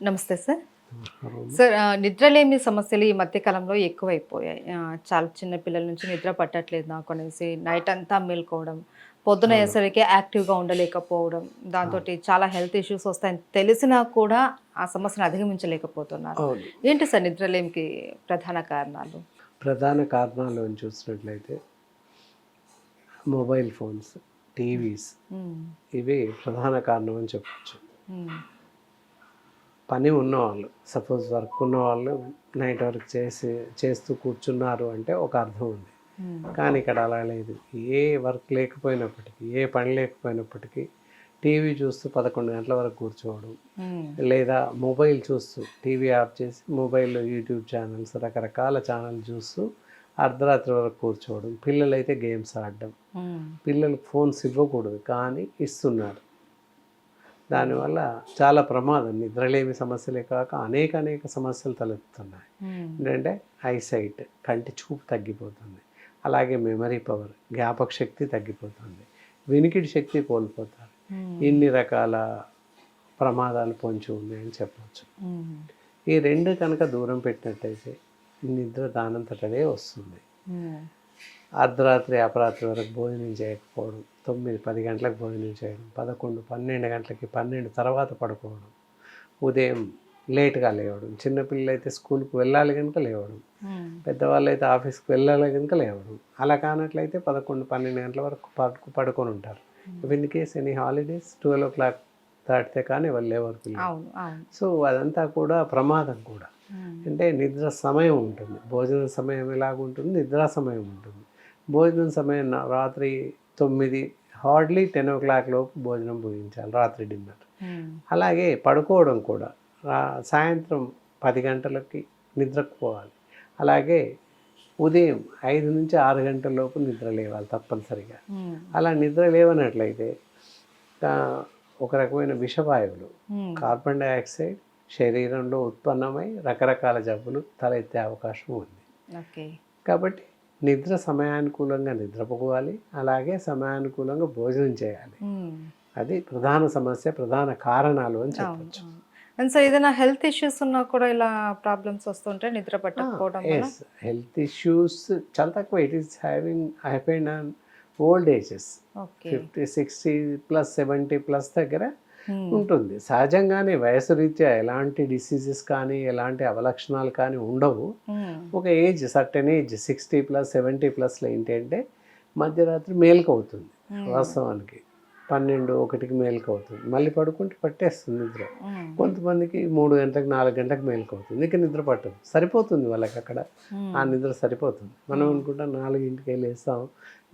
నమస్తే సార్. అవును. సార్ నిద్రలేమి సమస్యలు ఈ మధ్య కాలంలో ఎక్కువైపోయాయి. చాలా చిన్న పిల్లల నుంచి నిద్ర పట్టట్లేదు నాకనేసి నైట్ అంతా మేలుకోవడం, పొద్దున అవును. అయ్యేసరికి యాక్టివ్‌గా ఉండలేకపోవడం, అవును. దాంతోటి చాలా హెల్త్ ఇష్యూస్ వస్తాయని తెలిసినా కూడా ఆ సమస్యను అధిగమించలేకపోతున్నారు. అవును. ఏంటి సార్ నిద్రలేమికి ప్రధాన కారణాలు? ప్రధాన కారణాలను చూసినట్లయితే మొబైల్ ఫోన్స్, హ్మ్. టీవీస్ హ్మ్. ఇవి ప్రధాన కారణం అని చెప్పొచ్చు. హ్మ్. పని ఉన్నవాళ్ళు సపోజ్ వర్క్ ఉన్నవాళ్ళు నైట్ వర్క్ చేస్తూ కూర్చున్నారు అంటే ఒక అర్థం ఉంది. హ్మ్. కానీ ఇక్కడ అలా లేదు. ఏ వర్క్ లేకపోయినప్పటికీ, ఏ పని లేకపోయినప్పటికీ టీవీ చూస్తూ 11 గంటల వరకు కూర్చోవడం, హ్మ్. లేదా మొబైల్ చూస్తూ టీవీ ఆఫ్ చేసి మొబైల్‌లో యూట్యూబ్ ఛానల్స్ రకరకాల ఛానల్ చూస్తూ అర్ధరాత్రి వరకు కూర్చోవడం. పిల్లలైతే గేమ్స్ ఆడడం. హ్మ్. పిల్లలకు ఫోన్స్ ఇవ్వకూడదు కానీ ఇస్తున్నారు. హ్మ్. దానివల్ల చాలా ప్రమాదం. నిద్రలేమి సమస్యలే కాక అనేక సమస్యలు తలెత్తుతున్నాయి. హ్మ్. ఏంటంటే ఐసైట్ కంటి చూపు తగ్గిపోతుంది. అలాగే మెమరీ పవర్ జ్ఞాపక శక్తి తగ్గిపోతుంది. వినికిడి శక్తి కోల్పోతారు. హ్మ్. ఇన్ని రకాల ప్రమాదాలు పొంచి ఉన్నాయని చెప్పవచ్చు. హ్మ్. ఈ 2 కనుక దూరం పెట్టినట్టయితే నిద్ర దానంతట అదే వస్తుంది. హ్మ్. అర్ధరాత్రి, అపరాత్రి వరకు భోజనం చేయకపోవడం, 9, 10 గంటలకు భోజనం చేయడం, 11, 12 గంటలకి 12 తర్వాత పడుకోవడం, ఉదయం లేట్‌గా లేవడం, చిన్నపిల్లలైతే స్కూల్‌కి వెళ్ళాలి గనుక లేవడం, హ్మ్. పెద్దవాళ్ళైతే ఆఫీస్‌కి వెళ్ళాలి గనుక లేవడం. అలా కానట్లయితే 11, 12 గంటల వరకు పడుకొని ఉంటారు. హ్మ్. If in case any holidays 12:00 దాటితే కానీ వాళ్ళు లేవరు పిల్లలు. అవును. అవును. సో, అదంతా కూడా ప్రమాదం కూడా. హ్మ్. అంటే నిద్ర సమయం ఉంటుంది. భోజన సమయం ఎలాగుంటుంది, నిద్రా సమయం ఉంటుంది. భోజనం సమయం రాత్రి 9 హార్డ్‌లీ 10:00 లోపు భోజనం ముగించాలి రాత్రి డిన్నర్. హ్మ్. అలాగే పడుకోవడం కూడా సాయంత్రం 10 గంటలకి నిద్రకు పోవాలి. అలాగే ఉదయం 5-6 గంటల లోపు నిద్ర లేవాలి తప్పనిసరిగా. హ్మ్. అలా నిద్ర లేవనట్లయితే ఆహ్, ఒక రకమైన విషవాయువులు హ్మ్. కార్బన్ డయాక్సైడ్ శరీరంలో ఉత్పన్నమై రకరకాల జబ్బులు తలెత్తే అవకాశం ఉంది. ఓకే. కాబట్టి నిద్ర సమయానుకూలంగా నిద్రపోవాలి. అలాగే సమయానుకూలంగా భోజనం చేయాలి. హ్మ్. అది ప్రధాన సమస్య, ప్రధాన కారణాలు అని అవును. చెప్పొచ్చు. అవును. అండ్ సో ఏదైనా హెల్త్ ఇష్యూస్ ఉన్నా కూడా ఇలా ప్రాబ్లమ్స్ వస్తుంటాయి నిద్ర ఆ! పట్టకపోవడం వల్ల? యెస్. హెల్త్ ఇష్యూస్ చాలా తక్కువ. It is happened on old ages. Okay. 50, 60 plus 70 plus దగ్గర హ్మ్. ఉంటుంది. సహజంగానే వయసు రీత్యా ఎలాంటి డిసీజెస్ కానీ, ఎలాంటి అవలక్షణాలు కానీ ఉండవు. హ్మ్. ఒక ఏజ్ సర్టెన్ ఏజ్ 60 ప్లస్ 70 ప్లస్‌లో ఏంటంటే మధ్యరాత్రి మేలుకవుతుంది హ్మ్. వాస్తవానికి. 12, 1కి మేలుకవుతుంది. మళ్ళీ పడుకుంటే పట్టేస్తుంది నిద్ర. హ్మ్. కొంతమందికి 3 గంటలకు, 4 గంటలకు మేలుకవుతుంది. ఇక నిద్ర పట్టదు. సరిపోతుంది వాళ్ళకక్కడ. ఆ హ్మ్. నిద్ర సరిపోతుంది. మనం హ్మ్. అనుకుంటాం 4కి లేస్తాం,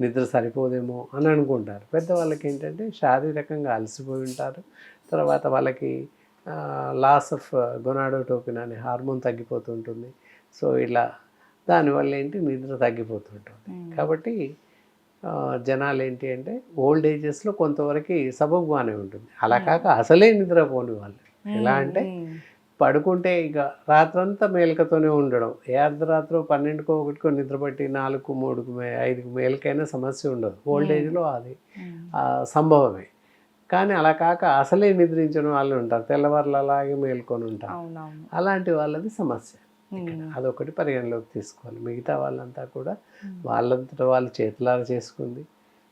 నిద్ర సరిపోదేమో అని అనుకుంటారు. పెద్దవాళ్ళకేంటంటే శారీరకంగా అలసిపోయి ఉంటారు. తర్వాత వాళ్ళకి లాస్ ఆఫ్ గొనాడోట్రోపిన్ అనే హార్మోన్ తగ్గిపోతూ ఉంటుంది. సో, ఇలా దానివల్ల ఏంటి నిద్ర తగ్గిపోతుంటుంది. హ్మ్. కాబట్టి జనాలేంటి అంటే ఓల్డ్ ఏజెస్‌లో కొంతవరకి సబబుగానే ఉంటుంది. అలా హ్మ్. కాక అసలే నిద్రపోని వాళ్ళు. ఎలా హ్మ్. అంటే హ్మ్. పడుకుంటే ఇక రాత్రంతా మేలుకతోనే ఉండడం. ఏ అర్ధరాత్రో 12కో, 1కో నిద్రపట్టి 4కు, 3కు, 5కు మేలుకైనా సమస్య ఉండదు. ఓల్డ్ హ్మ్. ఏజ్‌లో అది హ్మ్. సంభవమే. కానీ అలా కాక అసలే నిద్రించని వాళ్ళు ఉంటారు. తెల్లవార్లు అలాగే మేల్కొని ఉంటారు. అవునవును. అలాంటి వాళ్ళది సమస్య ఇక్కడ. హ్మ్. అదొకటి పరిగణలోకి తీసుకోవాలి. మిగతా వాళ్ళంతా కూడా హ్మ్. వాళ్ళంతట వాళ్ళు చేతులారా చేసుకుంది.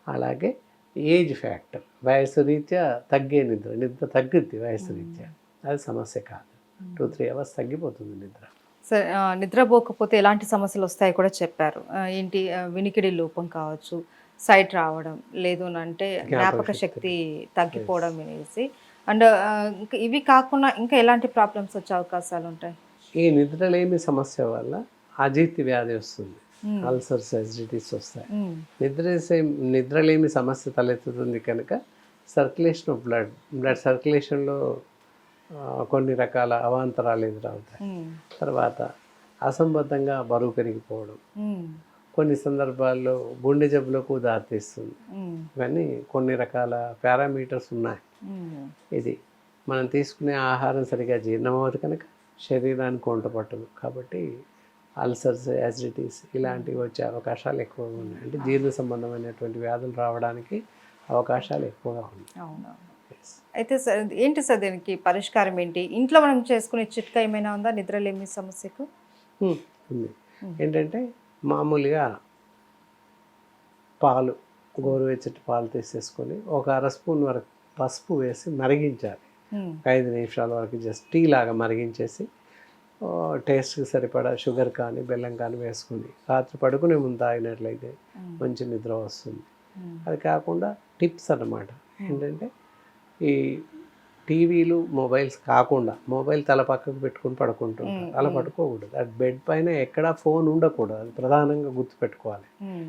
అలాగే ఏజ్ ఫ్యాక్టర్ వయసు రీత్యా తగ్గే నిద్ర. నిద్ర తగ్గుద్ది వయసు హ్మ్. రీత్యా. అది సమస్య కాదు. 2, హ్మ్. 3 అవర్స్ తగ్గిపోతుంది నిద్ర. సరే నిద్రపోకపోతే ఎలాంటి సమస్యలొస్తాయో కూడా చెప్పారు. ఏంటి వినికిడి లోపం కావచ్చు, సైట్ రావడం, లేదునంటే జ్ఞాపక జ్ఞాపక శక్తి. శక్తి యెస్. తగ్గిపోవడం అనేసి. అండ్ ఇంక ఇవి కాకుండా ఇంకా ఎలాంటి ప్రాబ్లమ్స్ వచ్చే అవకాశాలుంటాయి? ఈ నిద్రలేమి సమస్య వల్ల అజీర్తి వ్యాధి వస్తుంది. హ్మ్. అల్సర్స్, అసిడిటీస్ వస్తాయి. హ్మ్. నిద్రసే నిద్రలేమి సమస్య తలెత్తుతుంది కనుక సర్క్యులేషన్ ఆఫ్ బ్లడ్ సర్క్యులేషన్‌లో కొన్ని రకాల అవాంతరాలు ఎదురవుతాయి. హ్మ్. తర్వాత అసంబద్ధంగా బరువు పెరిగిపోవడం, హ్మ్. కొన్ని సందర్భాల్లో గుండె జబ్బులకు దారితీస్తుంది. హ్మ్. ఇవన్నీ కొన్ని రకాల పారామీటర్స్ ఉన్నాయి. హ్మ్. ఇది మనం తీసుకునే ఆహారం సరిగ్గా జీర్ణం అవ్వదు కనుక శరీరానికి వంట పట్టదు. కాబట్టి అల్సర్స్, యాసిడిటీస్ హ్మ్. ఇలాంటివి వచ్చే అవకాశాలు ఎక్కువగా హ్మ్. ఉన్నాయి. అంటే అవును. జీర్ణ సంబంధమైనటువంటి వ్యాధులు రావడానికి అవకాశాలు ఎక్కువగా ఉన్నాయి. అవునవును. అయితే సార్ ఏంటి సార్ దీనికి పరిష్కారం ఏంటి? ఇంట్లో మనం చేసుకునే చిట్కా ఏమైనా ఉందా నిద్రలేమి సమస్యకు? ఉంది. హ్మ్. ఏంటంటే మామూలుగా పాలు, గోరువెచ్చటి పాలు తీసేసుకొని ఒక అర స్పూన్ వరకు పసుపు వేసి మరిగించాలి. హ్మ్. 5 నిమిషాల వరకు జస్ట్ టీ లాగా మరిగించేసి టేస్ట్కి సరిపడా షుగర్ కానీ బెల్లం కానీ వేసుకుని రాత్రి పడుకునే ముందు తాగినట్లయితే మంచి నిద్ర వస్తుంది. అది కాకుండా టిప్స్ అన్నమాట. ఏంటంటే ఈ టీవీలు మొబైల్స్ కాకుండా మొబైల్ తల పక్కకు పెట్టుకుని పడుకుంటుంటారు. అలా పడుకోకూడదు. అది బెడ్ పైన ఎక్కడా ఫోన్ ఉండకూడదు. అది ప్రధానంగా గుర్తుపెట్టుకోవాలి.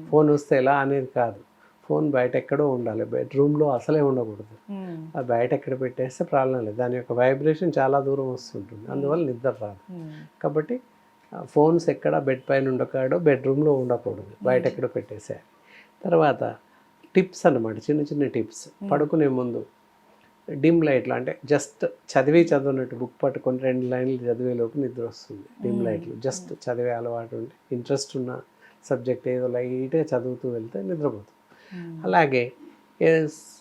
ఫోన్ వస్తే ఎలా అనేది కాదు. ఫోన్ బయట ఎక్కడో ఉండాలి. బెడ్రూమ్లో అసలే ఉండకూడదు. అది బయట ఎక్కడ పెట్టేస్తే ప్రాబ్లం లేదు. దాని యొక్క వైబ్రేషన్ చాలా దూరం వస్తుంటుంది. అందువల్ల నిద్ర రాదు. కాబట్టి ఫోన్స్ ఎక్కడ బెడ్ పైన ఉండకాడో బెడ్రూమ్లో ఉండకూడదు. బయట ఎక్కడో పెట్టేసేయాలి. తర్వాత టిప్స్ అన్నమాట, చిన్న చిన్న టిప్స్. పడుకునే ముందు డిమ్ లైట్లో, అంటే జస్ట్ చదివినట్టు బుక్ పట్టుకొని 2 లైన్లు చదివేలోపు నిద్ర వస్తుంది. డిమ్ లైట్లు జస్ట్ చదివే అలవాటు ఉంటే ఇంట్రెస్ట్ ఉన్న సబ్జెక్ట్ ఏదో లైట్గా చదువుతూ వెళ్తే నిద్రపోతుంది. అలాగే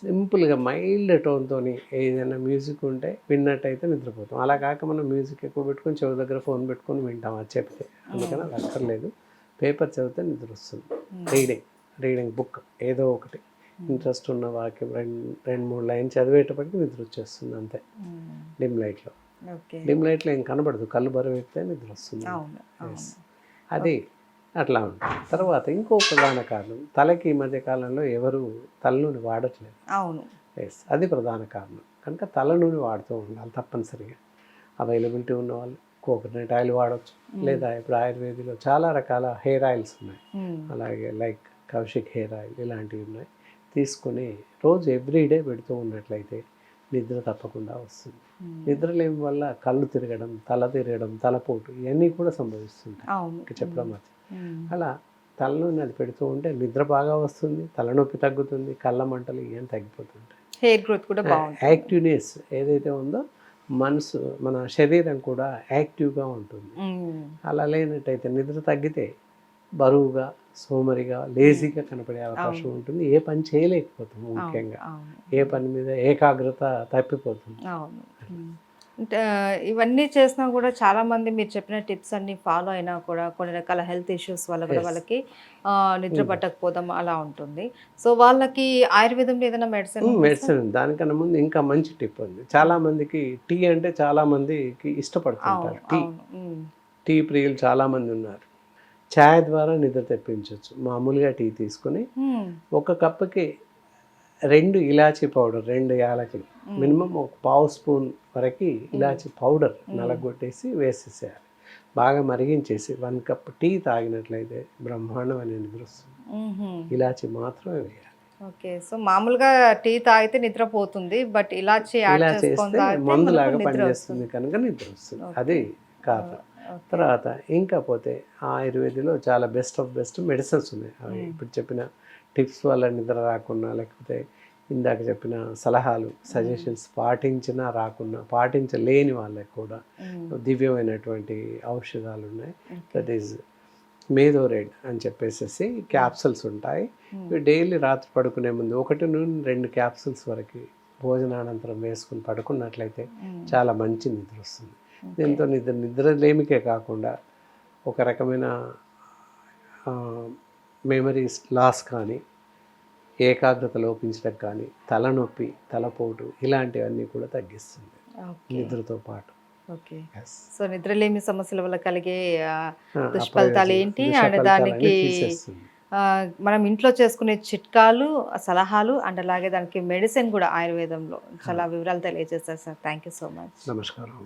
సింపుల్గా మైల్డ్ టోన్తో ఏదైనా మ్యూజిక్ ఉంటే విన్నట్టయితే నిద్రపోతాం. అలా కాక మనం మ్యూజిక్ ఎక్కువ పెట్టుకొని చెవి దగ్గర ఫోన్ పెట్టుకొని వింటాం అది చెప్తే. అందుకని అది అక్కర్లేదు. పేపర్ చదివితే నిద్ర వస్తుంది. రీడింగ్ బుక్ ఏదో ఒకటి ఇంట్రెస్ట్ ఉన్న వాక్యం 2-3 లైన్ చదివేటప్పటికి నిద్ర వచ్చేస్తుంది అంతే. డిమ్ లైట్లో ఏం కనబడదు. కళ్ళు బరువు ఎక్కితే నిద్ర వస్తుంది. అది అట్లా ఉంటుంది. తర్వాత ఇంకో ప్రధాన కారణం, తలకి ఈ మధ్య కాలంలో ఎవరు తలనూనె వాడట్లేదు. అవును, అది ప్రధాన కారణం. కనుక తలనూనె వాడుతూ ఉండాలి తప్పనిసరిగా. అవైలబిలిటీ ఉన్న వాళ్ళు కోకోనట్ ఆయిల్ వాడచ్చు. లేదా ఇప్పుడు ఆయుర్వేదిలో చాలా రకాల హెయిర్ ఆయిల్స్ ఉన్నాయి. అలాగే లైక్ కౌశిక్ హెయిర్ ఆయిల్ ఇలాంటివి ఉన్నాయి. తీసుకొని రోజు ఎవ్రీడే పెడుతూ ఉన్నట్లయితే నిద్ర తప్పకుండా వస్తుంది. నిద్ర లేని వల్ల కళ్ళు తిరగడం, తల తిరగడం, తలపోటు ఇవన్నీ కూడా సంభవిస్తుంటాయి చెప్పడం అది. అలా తలనూనె అది పెడుతూ ఉంటే నిద్ర బాగా వస్తుంది, తలనొప్పి తగ్గుతుంది, కళ్ళ మంటలు ఇవన్నీ తగ్గిపోతుంటాయి. హెయిర్ గ్రోత్ కూడా బాగుంటుంది. యాక్టివ్నెస్ ఏదైతే ఉందో మనసు, మన శరీరం కూడా యాక్టివ్గా ఉంటుంది. అలా లేనట్టయితే నిద్ర తగ్గితే బరువుగా, సోమరిగా, లేజీగా కనపడే అవకాశం ఉంటుంది. ఏ పని చేయలేకపోతాము. ముఖ్యంగా ఏ పని మీద ఏకాగ్రత తప్పిపోతుంది. అంటే ఇవన్నీ చేసినా కూడా చాలామంది మీరు చెప్పిన టిప్స్ అన్ని ఫాలో అయినా కూడా కొన్ని రకాల హెల్త్ ఇష్యూస్ వల్ల కూడా వాళ్ళకి నిద్ర పట్టకపోవడం అలా ఉంటుంది. సో వాళ్ళకి ఆయుర్వేదంలో ఏదైనా మెడిసిన్ దానికన్నా ముందు ఇంకా మంచి టిప్ ఉంది. చాలామందికి టీ అంటే చాలామందికి ఇష్టపడుతుంటారు. టీ ప్రియులు చాలామంది ఉన్నారు. ఛాయ్ ద్వారా నిద్ర తెప్పించవచ్చు. మామూలుగా టీ తీసుకుని ఒక కప్పుకి 2 ఇలాచీ పౌడర్, 2 యాలకులు, మినిమం ఒక పావు స్పూన్ వరకు ఇలాచీ పౌడర్ నలగొట్టేసి వేసేసేయాలి. బాగా మరిగించేసి 1 కప్ టీ తాగినట్లయితే బ్రహ్మాండమైన నిద్ర వస్తుంది. ఇలాచీ మాత్రమే వేయాలి. ఓకే. సో మామూలుగా టీ తాగితే నిద్రపోతుంది, బట్ ఇలాచీ మందులాగా పనిచేస్తుంది కనుక నిద్ర వస్తుంది. అది కారణం. తర్వాత ఇంకా పోతే ఆయుర్వేదిలో చాలా బెస్ట్ ఆఫ్ బెస్ట్ మెడిసిన్స్ ఉన్నాయి. అవి ఇప్పుడు చెప్పిన టిప్స్ వల్ల నిద్ర రాకున్నా, లేకపోతే ఇందాక చెప్పిన సలహాలు, సజెషన్స్ పాటించినా రాకున్నా, పాటించలేని వాళ్ళకి కూడా దివ్యమైనటువంటి ఔషధాలు ఉన్నాయి. దట్ ఈజ్ మేధోరేడ్ అని చెప్పేసి క్యాప్సూల్స్ ఉంటాయి. ఇవి డైలీ రాత్రి పడుకునే ముందు 1-2 క్యాప్సూల్స్ వరకు భోజనానంతరం వేసుకుని పడుకున్నట్లయితే చాలా మంచి నిద్ర వస్తుంది. దీంతో నిద్రలేమికే కాకుండా ఒక రకమైన మెమరీస్ లాస్ కానీ, ఏకాగ్రత లోపించడం కానీ, తలనొప్పి, తలపోటు ఇలాంటివన్నీ కూడా తగ్గిస్తుంది నిద్రతో పాటు. ఓకే. సో నిద్రలేమి సమస్యల వల్ల కలిగే దుష్ఫలితాలు ఏంటి అండ్ దానికి మనం ఇంట్లో చేసుకునే చిట్కాలు, సలహాలు అండ్ అలాగే దానికి మెడిసిన్ కూడా ఆయుర్వేదంలో చాలా వివరాలు తెలియజేస్తారు sir. Thank you so much. నమస్కారం.